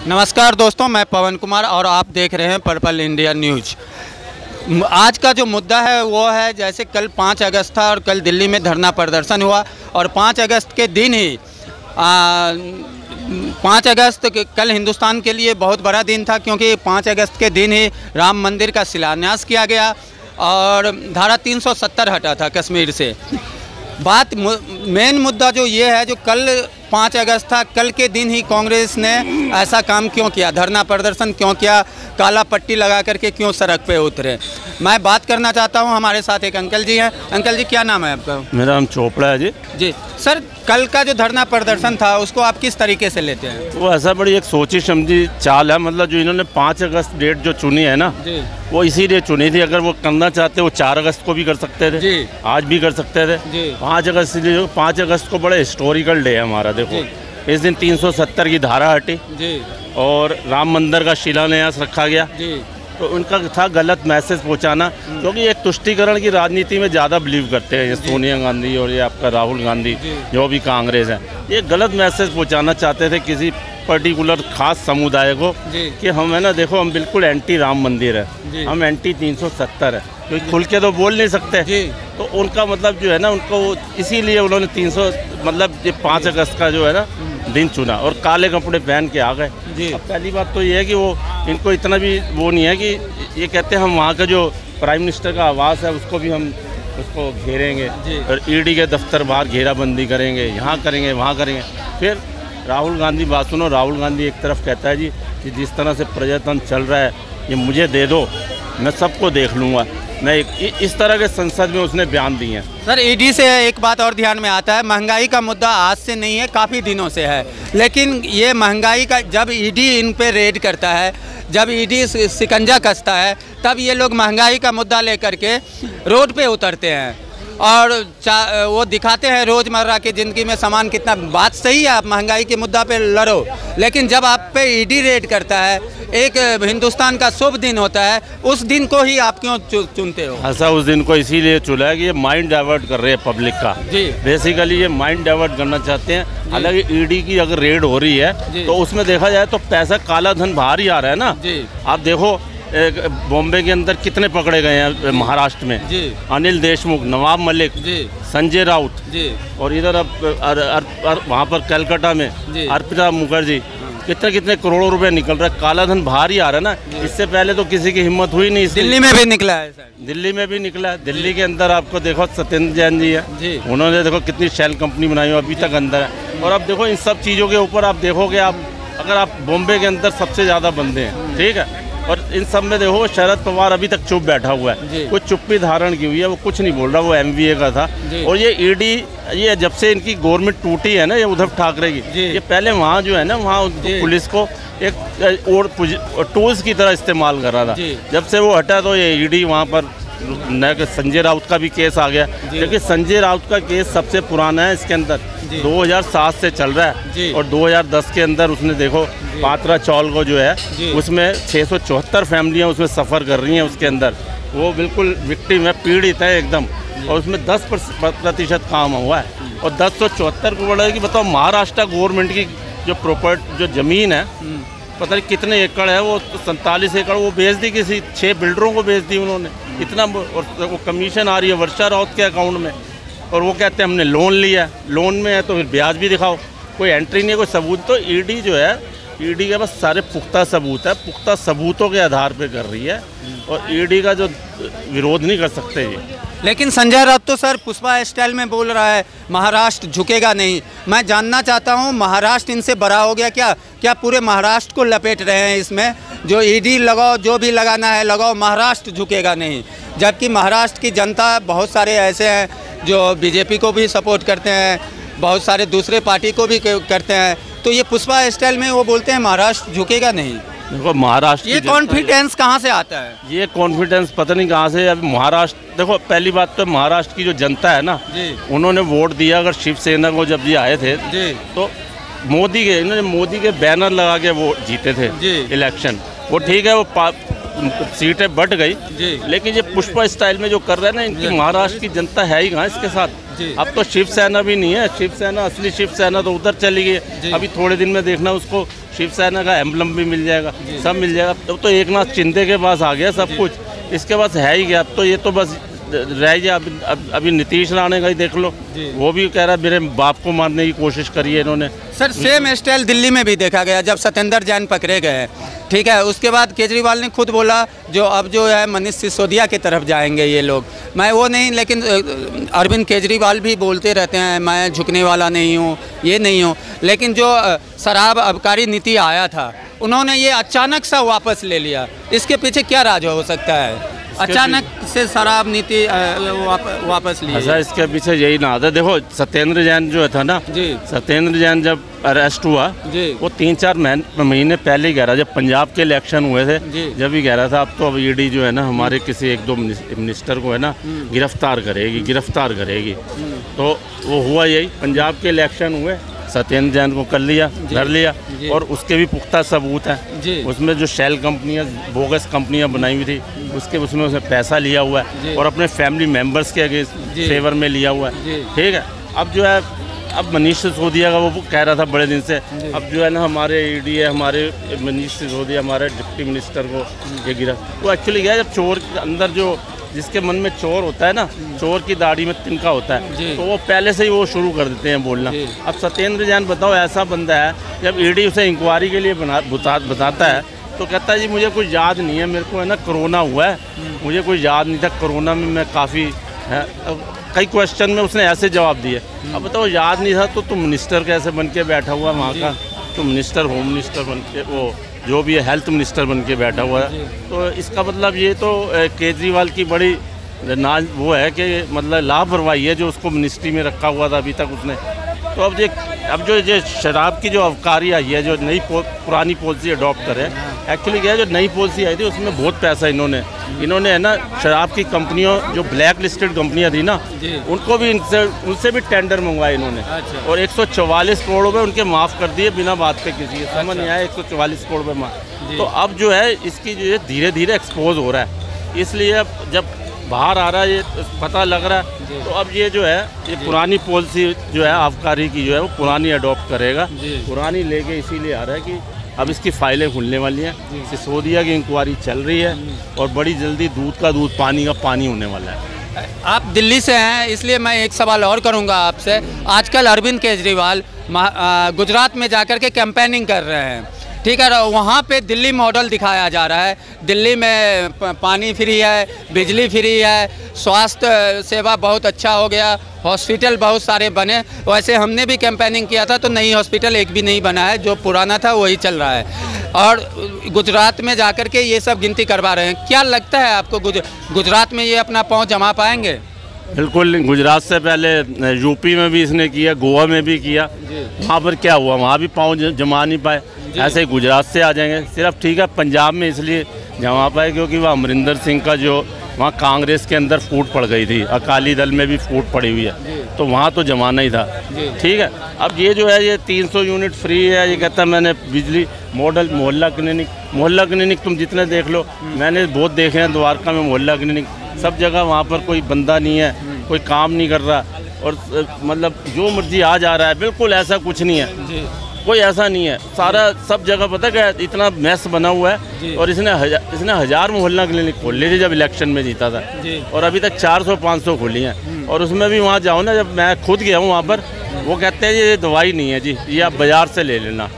नमस्कार दोस्तों, मैं पवन कुमार और आप देख रहे हैं पर्पल इंडिया न्यूज। आज का जो मुद्दा है वो है, जैसे कल 5 अगस्त था और कल दिल्ली में धरना प्रदर्शन हुआ और 5 अगस्त के दिन ही 5 अगस्त कल हिंदुस्तान के लिए बहुत बड़ा दिन था, क्योंकि 5 अगस्त के दिन ही राम मंदिर का शिलान्यास किया गया और धारा 370 हटा था कश्मीर से। मेन मुद्दा जो ये है, जो कल 5 अगस्त था, कल के दिन ही कांग्रेस ने ऐसा काम क्यों किया, धरना प्रदर्शन क्यों किया, काला पट्टी लगा करके क्यों सड़क पे उतरे। मैं बात करना चाहता हूं, हमारे साथ एक अंकल जी हैं। अंकल जी, क्या नाम है आपका? मेरा नाम चोपड़ा है जी। जी सर, कल का जो धरना प्रदर्शन था उसको आप किस तरीके से लेते हैं? वो ऐसा बड़ी एक सोची समझी चाल है, मतलब जो इन्होंने 5 अगस्त डेट जो चुनी है ना जी, वो इसीलिए चुनी थी। अगर वो करना चाहते वो 4 अगस्त को भी कर सकते थे जी, आज भी कर सकते थे जी। 5 अगस्त इसलिए 5 अगस्त को बड़ा हिस्टोरिकल डे है हमारा। देखो इस दिन 370 की धारा हटी जी और राम मंदिर का शिलान्यास रखा गया। जी। तो उनका था गलत मैसेज पहुंचाना, क्योंकि एक तुष्टीकरण की राजनीति में ज़्यादा बिलीव करते हैं ये सोनिया गांधी और ये आपका राहुल गांधी, जो भी कांग्रेस है। ये गलत मैसेज पहुंचाना चाहते थे किसी पर्टिकुलर खास समुदाय को कि हम है ना, देखो हम बिल्कुल एंटी राम मंदिर है, हम एंटी 370 है, क्योंकि खुल के तो बोल नहीं सकते। तो उनका मतलब जो है ना, उनको इसीलिए उन्होंने 300 मतलब ये 5 अगस्त का जो है ना दिन चुना और काले कपड़े पहन के आ गए। अब पहली बात तो ये है कि वो इनको इतना भी वो नहीं है कि ये कहते हैं हम वहाँ का जो प्राइम मिनिस्टर का आवास है उसको भी हम उसको घेरेंगे और ईडी के दफ्तर बाहर घेराबंदी करेंगे, यहाँ करेंगे वहाँ करेंगे। फिर राहुल गांधी, बात सुनो, राहुल गांधी एक तरफ कहता है जी कि जिस तरह से पर्यटन चल रहा है ये मुझे दे दो, मैं सबको देख लूँगा। मैं इस तरह के संसद में उसने बयान दिए हैं। सर, ईडी से एक बात और ध्यान में आता है, महंगाई का मुद्दा आज से नहीं है, काफ़ी दिनों से है। लेकिन ये महंगाई का जब ईडी इन पे रेड करता है, जब ईडी शिकंजा कसता है, तब ये लोग महंगाई का मुद्दा लेकर के रोड पे उतरते हैं और वो दिखाते हैं रोज़मर्रा की ज़िंदगी में सामान कितना। बात सही है, आप महंगाई के मुद्दा पे लड़ो, लेकिन जब आप पे ईडी रेड करता है, एक हिंदुस्तान का शुभ दिन होता है, उस दिन को ही आप क्यों चुनते हो? ऐसा उस दिन को इसीलिए चुना है कि ये माइंड डाइवर्ट कर रहे हैं पब्लिक का। जी, बेसिकली ये माइंड डाइवर्ट करना चाहते हैं। हालांकि ईडी की अगर रेड हो रही है तो उसमें देखा जाए तो पैसा, काला धन बाहर ही आ रहा है ना। जी, आप देखो बॉम्बे के अंदर कितने पकड़े गए हैं महाराष्ट्र में जी। अनिल देशमुख, नवाब मलिक जी, संजय राउत जी, और इधर अब वहाँ पर कलकत्ता में अर्पिता मुखर्जी, कितने करोड़ों रुपए निकल रहा है। काला धन बाहर ही आ रहा है ना। इससे पहले तो किसी की हिम्मत हुई नहीं। दिल्ली में भी निकला है सर, दिल्ली में भी निकला है। दिल्ली के अंदर आपको देखो सत्येंद्र जैन जी है, उन्होंने देखो कितनी शेल कंपनी बनाई है, अभी तक अंदर है। और अब देखो इन सब चीज़ों के ऊपर आप देखोगे, आप अगर आप बॉम्बे के अंदर सबसे ज़्यादा बंदे हैं, ठीक है, और इन सब में देखो शरद पवार अभी तक चुप बैठा हुआ है, कुछ चुप्पी धारण की हुई है, वो कुछ नहीं बोल रहा, वो MBA का था। और ये ईडी, ये जब से इनकी गवर्नमेंट टूटी है ना, ये उद्धव ठाकरे की, ये पहले वहाँ जो है ना, वहाँ पुलिस को एक और टूल्स की तरह इस्तेमाल कर रहा था। जब से वो हटा तो ये ईडी वहाँ पर संजय राउत का भी केस आ गया, क्योंकि संजय राउत का केस सबसे पुराना है, इसके अंदर 2007 से चल रहा है। और 2010 के अंदर उसने देखो पात्रा चौल को जो है उसमें 674 फैमिलियां उसमें सफ़र कर रही हैं, उसके अंदर वो बिल्कुल विक्टिम है, पीड़ित है एकदम, और उसमें 10% काम हुआ है। और 1074 को बोला कि बताओ, महाराष्ट्र गवर्नमेंट की जो प्रॉपर्टी, जो ज़मीन है, पता नहीं कितने एकड़ है, वो 47 एकड़ वो बेच दी, किसी 6 बिल्डरों को बेच दी उन्होंने इतना। और वो कमीशन आ रही है वर्षा राउत के अकाउंट में, और वो कहते हैं हमने लोन लिया है, लोन में है तो फिर ब्याज भी दिखाओ, कोई एंट्री नहीं है, कोई सबूत। तो ईडी जो है, ईडी के पास सारे पुख्ता सबूत है, पुख्ता सबूतों के आधार पे कर रही है, और ईडी का जो विरोध नहीं कर सकते ये। लेकिन संजय राउत तो सर पुष्पा स्टाइल में बोल रहा है महाराष्ट्र झुकेगा नहीं। मैं जानना चाहता हूँ, महाराष्ट्र इनसे बड़ा हो गया क्या? क्या पूरे महाराष्ट्र को लपेट रहे हैं इसमें? जो ईडी लगाओ, जो भी लगाना है लगाओ, महाराष्ट्र झुकेगा नहीं। जबकि महाराष्ट्र की जनता, बहुत सारे ऐसे हैं जो बीजेपी को भी सपोर्ट करते हैं, बहुत सारे दूसरे पार्टी को भी करते हैं। तो ये पुष्पा स्टाइल में वो बोलते हैं महाराष्ट्र झुकेगा नहीं। देखो महाराष्ट्र, ये कॉन्फिडेंस कहाँ से आता है? ये कॉन्फिडेंस पता नहीं कहाँ से। अभी महाराष्ट्र देखो, पहली बात तो महाराष्ट्र की जो जनता है ना, उन्होंने वोट दिया। अगर शिवसेना को जब ये आए थे तो मोदी के, इन्होंने मोदी के बैनर लगा के वो जीते थे इलेक्शन। वो ठीक है, वो सीटें बढ़ गई, लेकिन ये पुष्पा स्टाइल में जो कर रहे हैं ना, इनकी महाराष्ट्र की जनता है ही कहाँ इसके साथ। अब तो शिवसेना भी नहीं है, शिवसेना, असली शिवसेना तो उधर चली गई। अभी थोड़े दिन में देखना उसको शिवसेना का एम्बलम भी मिल जाएगा, सब मिल जाएगा। अब तो एक नाथ शिंदे के पास आ गया सब कुछ, इसके पास है ही क्या। अब तो ये तो बस रह गया। अभी नीतीश राणे का ही देख लो, वो भी कह रहा है मेरे बाप को मारने की कोशिश करी है इन्होंने। सर सेम स्टाइल दिल्ली में भी देखा गया जब सत्येंद्र जैन पकड़े गए, ठीक है। उसके बाद केजरीवाल ने खुद बोला जो अब जो है मनीष सिसोदिया की तरफ जाएंगे ये लोग। मैं वो नहीं, लेकिन अरविंद केजरीवाल भी बोलते रहते हैं मैं झुकने वाला नहीं हूँ, ये नहीं हूँ। लेकिन जो शराब आबकारी नीति आया था उन्होंने ये अचानक सा वापस ले लिया, इसके पीछे क्या राज हो सकता है? अचानक से शराब नीति वापस ली। अच्छा, इसके पीछे यही ना आता। देखो सत्येंद्र जैन जो था ना जी, सत्येंद्र जैन जब अरेस्ट हुआ जी, वो 3-4 महीने पहले ही कह रहा, जब पंजाब के इलेक्शन हुए थे जब ही कह रहा था अब तो अब ईडी जो है ना हमारे किसी 1-2 मिनिस्टर को है ना गिरफ्तार करेगी। तो वो हुआ यही, पंजाब के इलेक्शन हुए, सत्येंद्र जैन को कर लिया, धर लिया, और उसके भी पुख्ता सबूत हैं। उसमें जो शेल कंपनियां, बोगस कंपनियां बनाई हुई थी, उसमें उसने पैसा लिया हुआ है और अपने फैमिली मेंबर्स के फेवर में लिया हुआ है, ठीक है। अब जो है, अब मनीष सिसोदिया का वो कह रहा था बड़े दिन से, अब जो है ना हमारे ईडी है, हमारे मनीष सिसोदिया हमारे डिप्टी मिनिस्टर को ये गिरा। वो एक्चुअली क्या है, जब चोर के अंदर जो जिसके मन में चोर होता है ना, चोर की दाढ़ी में तिनका होता है, तो वो पहले से ही वो शुरू कर देते हैं बोलना। अब सत्येंद्र जैन बताओ, ऐसा बंदा है जब ईडी उसे इंक्वायरी के लिए बताता है तो कहता है जी मुझे कुछ याद नहीं है, मेरे को है ना कोरोना हुआ है, मुझे कुछ याद नहीं था, कोरोना में मैं काफ़ी कई क्वेश्चन में उसने ऐसे जवाब दिए। अब बताओ याद नहीं था तो तुम मिनिस्टर कैसे बन के बैठा हुआ वहाँ का, तुम मिनिस्टर, होम मिनिस्टर बन के, वो जो भी है हेल्थ मिनिस्टर बन के बैठा हुआ है। तो इसका मतलब ये तो केजरीवाल की बड़ी ना वो है कि मतलब लापरवाही है जो उसको मिनिस्ट्री में रखा हुआ था अभी तक उसने। तो अब जो ये शराब की जो अवकारी आई है, जो नई पुरानी पॉलिसी अडॉप्ट करे, एक्चुअली क्या है, जो नई पॉलिसी आई थी उसमें बहुत पैसा इन्होंने है ना शराब की कंपनियों, जो ब्लैक लिस्टेड कंपनियां थी ना, उनको भी उनसे भी टेंडर मंगवाए इन्होंने। और 144 करोड़ रुपये उनके माफ़ कर दिए बिना बात पे किसी के, समझ नहीं आया 144 करोड़ रुपये माफ़। तो अब जो है इसकी जो है धीरे धीरे एक्सपोज हो रहा है, इसलिए अब जब बाहर आ रहा है ये पता लग रहा है, तो अब ये जो है ये पुरानी पॉलिसी जो है आबकारी की जो है वो पुरानी अडॉप्ट करेगा, पुरानी लेके इसीलिए आ रहा है कि अब इसकी फाइलें खुलने वाली हैं, सिसोदिया की इंक्वायरी चल रही है और बड़ी जल्दी दूध का दूध पानी का पानी होने वाला है। आप दिल्ली से हैं इसलिए मैं एक सवाल और करूंगा आपसे। आजकल अरविंद केजरीवाल गुजरात में जाकर के कैंपेनिंग कर रहे हैं, ठीक है। वहाँ पे दिल्ली मॉडल दिखाया जा रहा है, दिल्ली में पानी फ्री है, बिजली फ्री है, स्वास्थ्य सेवा बहुत अच्छा हो गया, हॉस्पिटल बहुत सारे बने। वैसे हमने भी कैंपेनिंग किया था तो नई हॉस्पिटल एक भी नहीं बना है, जो पुराना था वही चल रहा है। और गुजरात में जाकर के ये सब गिनती करवा रहे हैं। क्या लगता है आपको गुजरात में ये अपना पाँव जमा पाएंगे? बिल्कुल, गुजरात से पहले यूपी में भी इसने किया, गोवा में भी किया, वहाँ पर क्या हुआ, वहाँ भी पाँव जमा नहीं पाए। ऐसे ही गुजरात से आ जाएंगे। सिर्फ ठीक है पंजाब में इसलिए जमा पाए क्योंकि वहाँ अमरिंदर सिंह का जो वहाँ कांग्रेस के अंदर फूट पड़ गई थी, अकाली दल में भी फूट पड़ी हुई है, तो वहाँ तो जमाना ही था, ठीक है। अब ये जो है ये 300 यूनिट फ्री है, ये कहता है मैंने बिजली मॉडल, मोहल्ला क्लिनिक तुम जितने देख लो, मैंने बहुत देखे हैं द्वारका में मोहल्ला क्लिनिक, सब जगह वहाँ पर कोई बंदा नहीं है, कोई काम नहीं कर रहा और मतलब जो मर्जी आ जा रहा है। बिल्कुल ऐसा कुछ नहीं है, कोई ऐसा नहीं है, सारा सब जगह पता क्या इतना मैस बना हुआ है। और इसने 1000 मोहल्ला क्लिनिक खोल ली थी जब इलेक्शन में जीता था, और अभी तक 400-500 खोली हैं। और उसमें भी वहाँ जाओ ना, जब मैं खुद गया हूँ वहाँ पर, वो कहते हैं ये दवाई नहीं है जी, ये आप बाज़ार से ले लेना।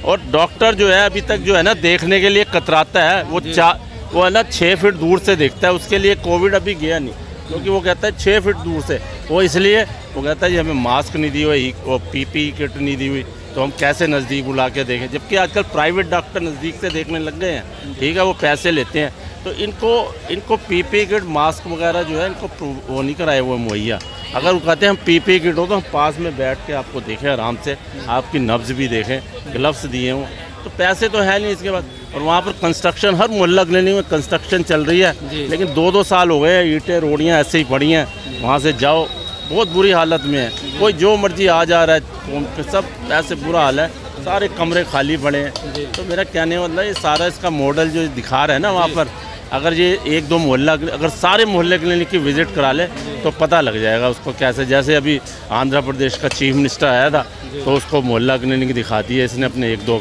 और डॉक्टर जो है अभी तक जो है ना देखने के लिए कतराता है, वो है ना 6 फीट दूर से देखता है, उसके लिए कोविड अभी गया नहीं, क्योंकि वो कहता है 6 फीट दूर से, वो इसलिए वो कहता है जी हमें मास्क नहीं दी हुई, वो PPE किट नहीं दी हुई, तो हम कैसे नज़दीक बुला के देखें। जबकि आजकल प्राइवेट डॉक्टर नज़दीक से देखने लग गए हैं, ठीक है, वो पैसे लेते हैं। तो इनको PPE किट, मास्क वगैरह जो है इनको वो नहीं कराए हुए मुहैया। अगर वो कहते हैं हम PPE किट हो तो हम पास में बैठ के आपको देखें, आराम से आपकी नब्ज़ भी देखें, ग्लव्स दिए हों, तो पैसे तो है नहीं इसके बाद। और वहाँ पर कंस्ट्रक्शन, हर मोहल्ला क्लिनिक में कंस्ट्रक्शन चल रही है, लेकिन 2-2 साल हो गए, ईंटें रोड़ियाँ ऐसे ही पड़ी हैं, वहाँ से जाओ बहुत बुरी हालत में है, कोई जो मर्जी आ जा रहा है, सब ऐसे बुरा हाल है, सारे कमरे खाली पड़े हैं। तो मेरा कहने मतलब ये सारा इसका मॉडल जो दिखा रहा है ना वहाँ पर, अगर ये 1-2 मोहल्ला, अगर सारे मोहल्ले क्लिनिक की विज़िट करा ले तो पता लग जाएगा उसको कैसे। जैसे अभी आंध्र प्रदेश का चीफ मिनिस्टर आया था, तो उसको मोहल्ला क्लिनिक दिखा दिया इसने अपने 1-2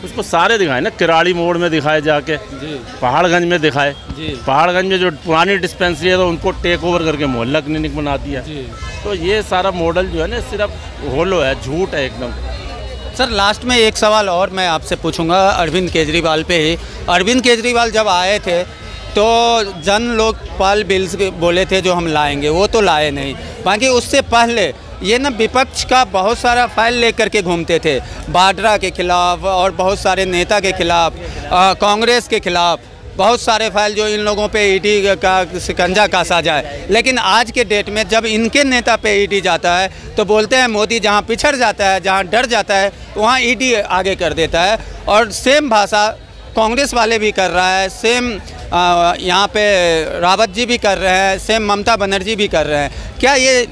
उसको सारे दिखाए ना, किराड़ी मोड़ में दिखाए जाके, पहाड़गंज में दिखाए, पहाड़गंज में जो पुरानी डिस्पेंसरी है तो उनको टेक ओवर करके मोहल्ला क्लिनिक बना दिया। तो ये सारा मॉडल जो है ना सिर्फ होलो है, झूठ है एकदम। सर लास्ट में एक सवाल और मैं आपसे पूछूंगा अरविंद केजरीवाल पे ही। अरविंद केजरीवाल जब आए थे तो जन लोकपाल बिल्स बोले थे जो हम लाएंगे, वो तो लाए नहीं। बाकी उससे पहले ये ना विपक्ष का बहुत सारा फाइल लेकर के घूमते थे, वाड्रा के खिलाफ और बहुत सारे नेता के खिलाफ, कांग्रेस के खिलाफ, बहुत सारे फाइल जो इन लोगों पे ईडी का शिकंजा कसा जाए। लेकिन आज के डेट में जब इनके नेता पे ईडी जाता है तो बोलते हैं मोदी जहां पिछड़ जाता है, जहां डर जाता है वहां ईडी आगे कर देता है। और सेम भाषा कांग्रेस वाले भी कर रहा है, सेम यहाँ पे रावत जी भी कर रहे हैं, सेम ममता बनर्जी भी कर रहे हैं। क्या ये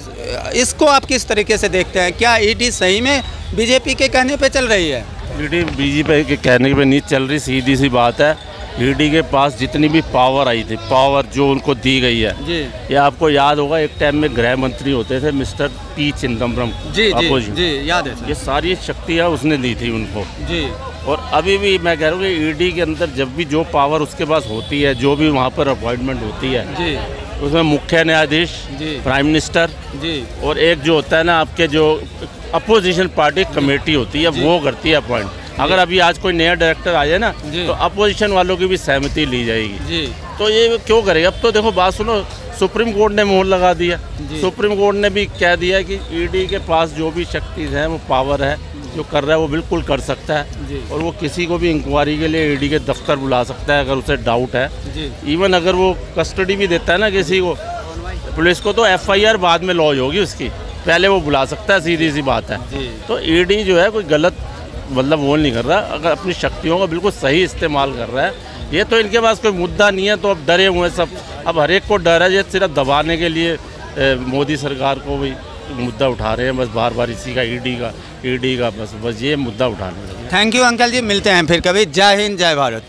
इसको आप किस तरीके से देखते हैं? क्या ईडी सही में बीजेपी के कहने पे चल रही है? ईडी बीजेपी के कहने पे नहीं चल रही, सीधी सी बात है। ईडी के पास जितनी भी पावर आई थी, पावर जो उनको दी गई है जी। ये आपको याद होगा एक टाइम में गृह मंत्री होते थे मिस्टर पी चिदम्बरम जी याद है। ये सारी शक्तियाँ उसने दी थी उनको जी। और अभी भी मैं कह रहा हूँ कि ईडी के अंदर जब भी जो पावर उसके पास होती है, जो भी वहाँ पर अपॉइंटमेंट होती है जी, उसमें मुख्य न्यायाधीश, प्राइम मिनिस्टर जी, और एक जो होता है ना आपके जो अपोजिशन पार्टी कमेटी होती है वो करती है अपॉइंट। अगर अभी आज कोई नया डायरेक्टर आ जाए ना तो अपोजिशन वालों की भी सहमति ली जाएगी जी। तो ये क्यों करेगा? अब तो देखो बात सुनो, सुप्रीम कोर्ट ने मोहर लगा दिया। सुप्रीम कोर्ट ने भी कह दिया कि ईडी के पास जो भी शक्ति है, वो पावर है, जो कर रहा है वो बिल्कुल कर सकता है। और वो किसी को भी इंक्वायरी के लिए ईडी के दफ्तर बुला सकता है अगर उसे डाउट है। इवन अगर वो कस्टडी भी देता है ना किसी को, पुलिस को, तो FIR बाद में लॉन्च होगी उसकी, पहले वो बुला सकता है, सीधी सी बात है। तो ईडी जो है कोई गलत मतलब वो नहीं कर रहा, अगर अपनी शक्तियों का बिल्कुल सही इस्तेमाल कर रहा है। ये तो इनके पास कोई मुद्दा नहीं है, तो अब डरे हुए हैं सब। अब हर एक को डर है, ये सिर्फ दबाने के लिए मोदी सरकार को भी मुद्दा उठा रहे हैं बस बार बार इसी का, ईडी का बस ये मुद्दा उठाने लगे। थैंक यू अंकल जी, मिलते हैं फिर कभी। जय हिंद, जय भारत।